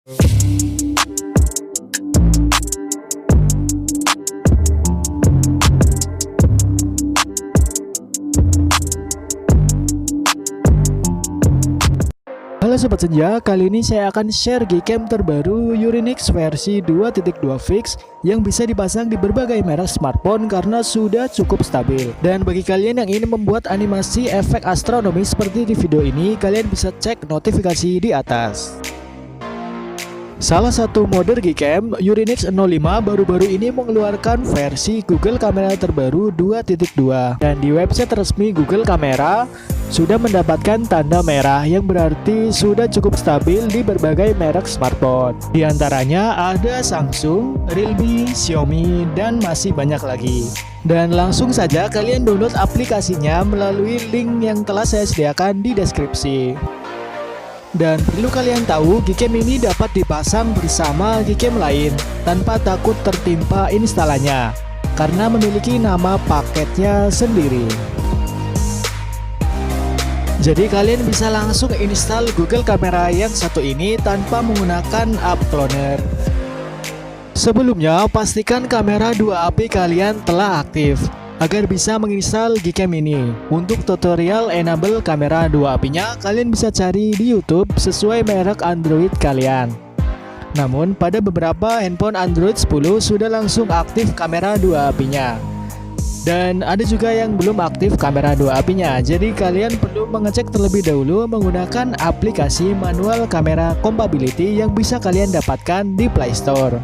Halo Sobat Senja, kali ini saya akan share Gcam terbaru Urinix versi 2.2 Fix yang bisa dipasang di berbagai merek smartphone karena sudah cukup stabil. Dan bagi kalian yang ingin membuat animasi efek astronomi seperti di video ini, kalian bisa cek notifikasi di atas. Salah satu modder Gcam, Urinix 05 baru-baru ini mengeluarkan versi Google Kamera terbaru 2.2, dan di website resmi Google Kamera sudah mendapatkan tanda merah yang berarti sudah cukup stabil di berbagai merek smartphone. Di antaranya ada Samsung, Realme, Xiaomi, dan masih banyak lagi. Dan langsung saja kalian download aplikasinya melalui link yang telah saya sediakan di deskripsi. Dan perlu kalian tahu, Gcam ini dapat dipasang bersama Gcam lain tanpa takut tertimpa instalannya karena memiliki nama paketnya sendiri. Jadi kalian bisa langsung install Google Kamera yang satu ini tanpa menggunakan app cloner. Sebelumnya pastikan kamera 2 API kalian telah aktif agar bisa menginstal Gcam ini. Untuk tutorial enable kamera 2 API-nya kalian bisa cari di YouTube sesuai merek Android kalian. Namun pada beberapa handphone Android 10 sudah langsung aktif kamera 2 API-nya. Dan ada juga yang belum aktif kamera 2 API-nya. Jadi kalian perlu mengecek terlebih dahulu menggunakan aplikasi manual kamera compatibility yang bisa kalian dapatkan di Play Store.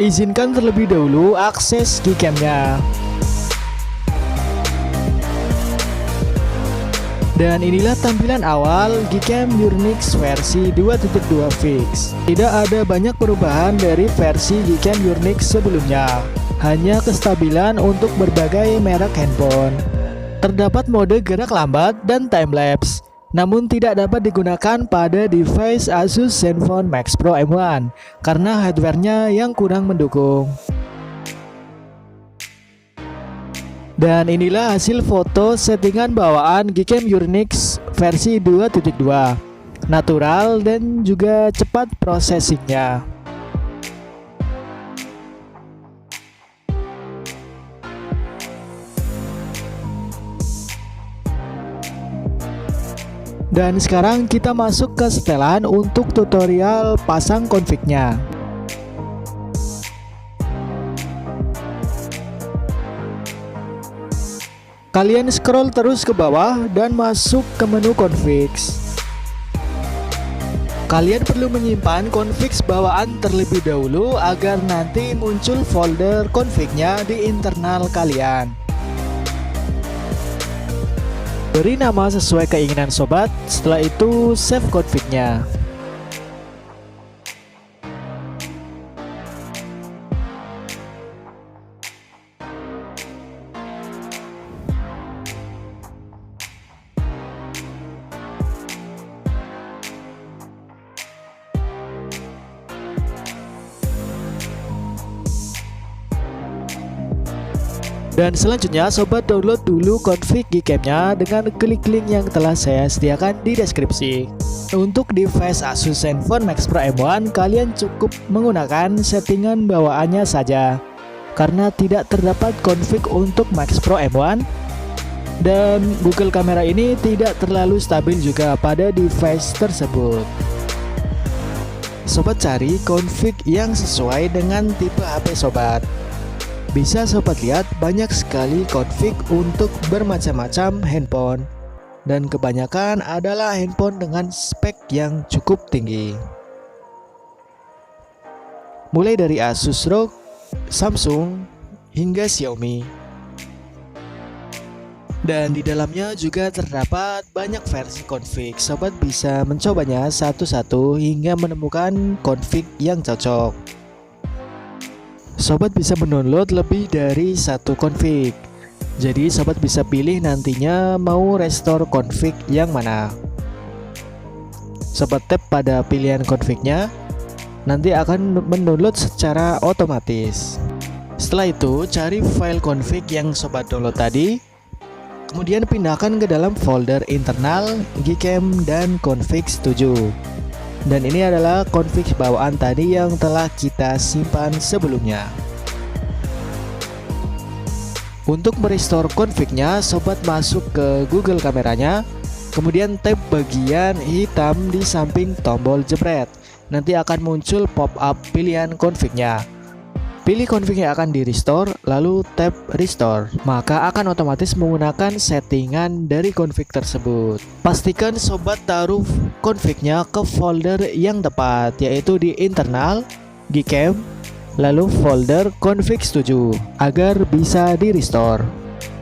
Izinkan terlebih dahulu akses Gcam-nya. Dan inilah tampilan awal Gcam Urinix versi 2.2 Fix. Tidak ada banyak perubahan dari versi Gcam Urinix sebelumnya, hanya kestabilan untuk berbagai merek handphone. Terdapat mode gerak lambat dan time-lapse, namun tidak dapat digunakan pada device Asus Zenfone Max Pro M1 karena hardware-nya yang kurang mendukung. Dan inilah hasil foto settingan bawaan Gcam Urinix versi 2.2, natural dan juga cepat processingnya. Dan sekarang kita masuk ke setelan untuk tutorial pasang config-nya. Kalian scroll terus ke bawah dan masuk ke menu config. Kalian perlu menyimpan config bawaan terlebih dahulu agar nanti muncul folder config-nya di internal kalian. Beri nama sesuai keinginan sobat, setelah itu save config-nya. Dan selanjutnya sobat download dulu config Gcam-nya dengan klik link yang telah saya sediakan di deskripsi. Untuk device Asus Zenfone Max Pro M1 kalian cukup menggunakan settingan bawaannya saja karena tidak terdapat config untuk Max Pro M1. Dan Google Kamera ini tidak terlalu stabil juga pada device tersebut. Sobat cari config yang sesuai dengan tipe HP sobat. Bisa sobat lihat banyak sekali config untuk bermacam-macam handphone, dan kebanyakan adalah handphone dengan spek yang cukup tinggi. Mulai dari Asus ROG, Samsung, hingga Xiaomi. Dan di dalamnya juga terdapat banyak versi config. Sobat bisa mencobanya satu-satu hingga menemukan config yang cocok. Sobat bisa mendownload lebih dari satu config. Jadi sobat bisa pilih nantinya mau restore config yang mana. Sobat tap pada pilihan config-nya, nanti akan mendownload secara otomatis. Setelah itu cari file config yang sobat download tadi. Kemudian pindahkan ke dalam folder internal, Gcam, dan config 7. Dan ini adalah config bawaan tadi yang telah kita simpan sebelumnya. Untuk merestore config-nya, sobat masuk ke Google kameranya, kemudian tap bagian hitam di samping tombol jepret. Nanti akan muncul pop-up pilihan config-nya. Pilih config yang akan di restore, lalu tap restore. Maka akan otomatis menggunakan settingan dari config tersebut. Pastikan sobat taruh config-nya ke folder yang tepat, yaitu di internal, Gcam, lalu folder config 7 agar bisa di restore.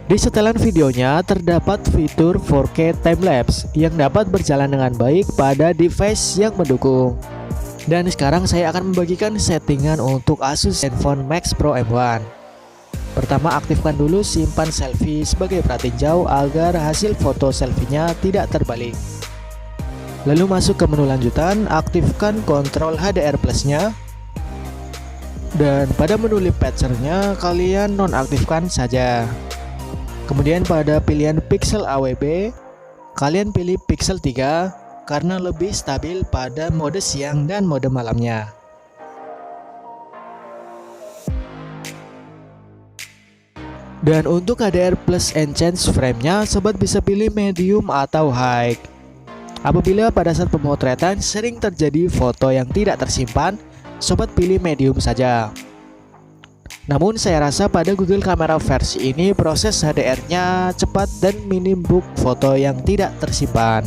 Di setelan videonya terdapat fitur 4K timelapse yang dapat berjalan dengan baik pada device yang mendukung. Dan sekarang saya akan membagikan settingan untuk Asus Zenfone Max Pro M1. Pertama, aktifkan dulu simpan selfie sebagai perhatiin jauh agar hasil foto selfie-nya tidak terbalik. Lalu masuk ke menu lanjutan, aktifkan kontrol HDR plus-nya. Dan pada menu lip patcher-nya kalian nonaktifkan saja. Kemudian pada pilihan pixel AWB, kalian pilih pixel 3 karena lebih stabil pada mode siang dan mode malamnya. Dan untuk HDR plus enhance frame-nya, sobat bisa pilih medium atau high. Apabila pada saat pemotretan sering terjadi foto yang tidak tersimpan, sobat pilih medium saja. Namun saya rasa pada Google Camera versi ini proses HDR-nya cepat dan minim bug foto yang tidak tersimpan.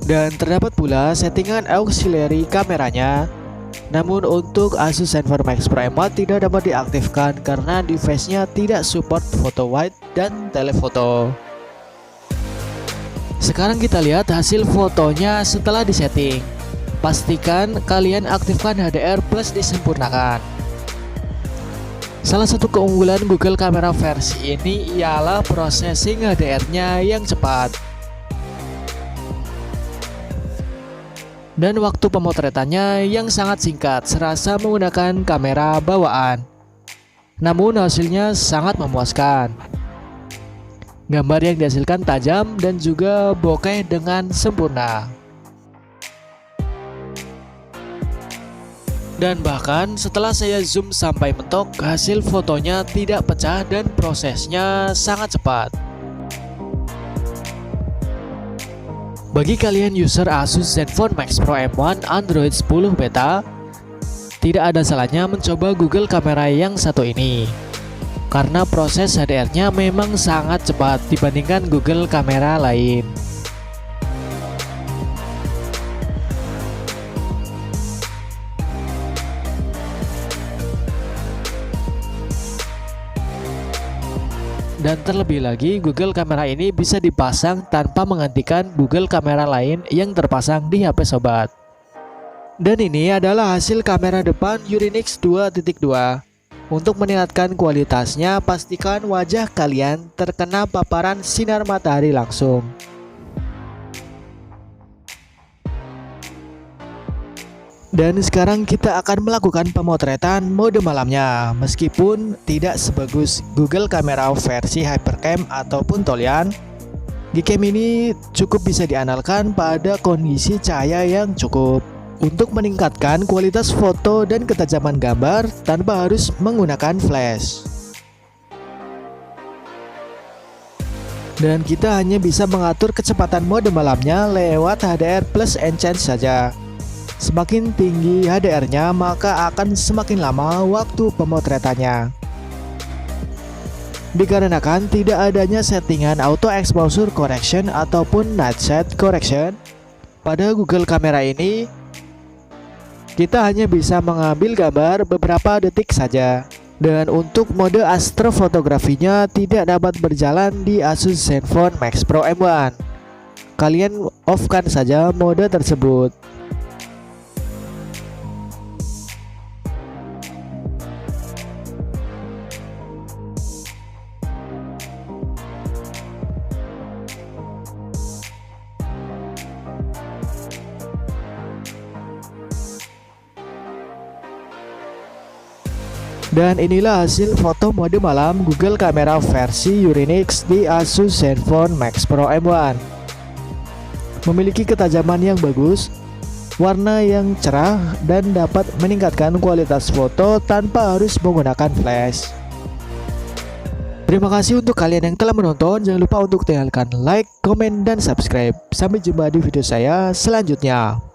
Dan terdapat pula settingan auxiliary kameranya. Namun untuk Asus Zenfone Max Pro M1 tidak dapat diaktifkan karena device-nya tidak support photo wide dan telephoto. Sekarang kita lihat hasil fotonya setelah disetting. Pastikan kalian aktifkan HDR plus disempurnakan. Salah satu keunggulan Google Camera versi ini ialah processing HDR-nya yang cepat. Dan waktu pemotretannya yang sangat singkat, serasa menggunakan kamera bawaan. Namun hasilnya sangat memuaskan. Gambar yang dihasilkan tajam dan juga bokeh dengan sempurna. Dan bahkan setelah saya zoom sampai mentok, hasil fotonya tidak pecah dan prosesnya sangat cepat. Bagi kalian user Asus Zenfone Max Pro M1 Android 10 Beta, tidak ada salahnya mencoba Google Camera yang satu ini. Karena proses HDR-nya memang sangat cepat dibandingkan Google Camera lain. Dan terlebih lagi, Google Camera ini bisa dipasang tanpa menggantikan Google Camera lain yang terpasang di HP sobat. Dan ini adalah hasil kamera depan Urinix 2.2. Untuk meningkatkan kualitasnya, pastikan wajah kalian terkena paparan sinar matahari langsung. Dan sekarang kita akan melakukan pemotretan mode malamnya. Meskipun tidak sebagus Google Camera versi Hypercam ataupun Tolian, Gcam ini cukup bisa diandalkan pada kondisi cahaya yang cukup untuk meningkatkan kualitas foto dan ketajaman gambar tanpa harus menggunakan flash. Dan kita hanya bisa mengatur kecepatan mode malamnya lewat HDR plus enhance saja. Semakin tinggi HDR-nya, maka akan semakin lama waktu pemotretannya. Dikarenakan tidak adanya settingan auto exposure correction ataupun night shade correction pada Google Camera ini, kita hanya bisa mengambil gambar beberapa detik saja. Dan untuk mode astrofotografinya tidak dapat berjalan di Asus Zenfone Max Pro M1. Kalian off-kan saja mode tersebut. Dan inilah hasil foto mode malam Google Kamera versi Urinix di Asus Zenfone Max Pro M1. Memiliki ketajaman yang bagus, warna yang cerah, dan dapat meningkatkan kualitas foto tanpa harus menggunakan flash. Terima kasih untuk kalian yang telah menonton. Jangan lupa untuk tinggalkan like, komen, dan subscribe. Sampai jumpa di video saya selanjutnya.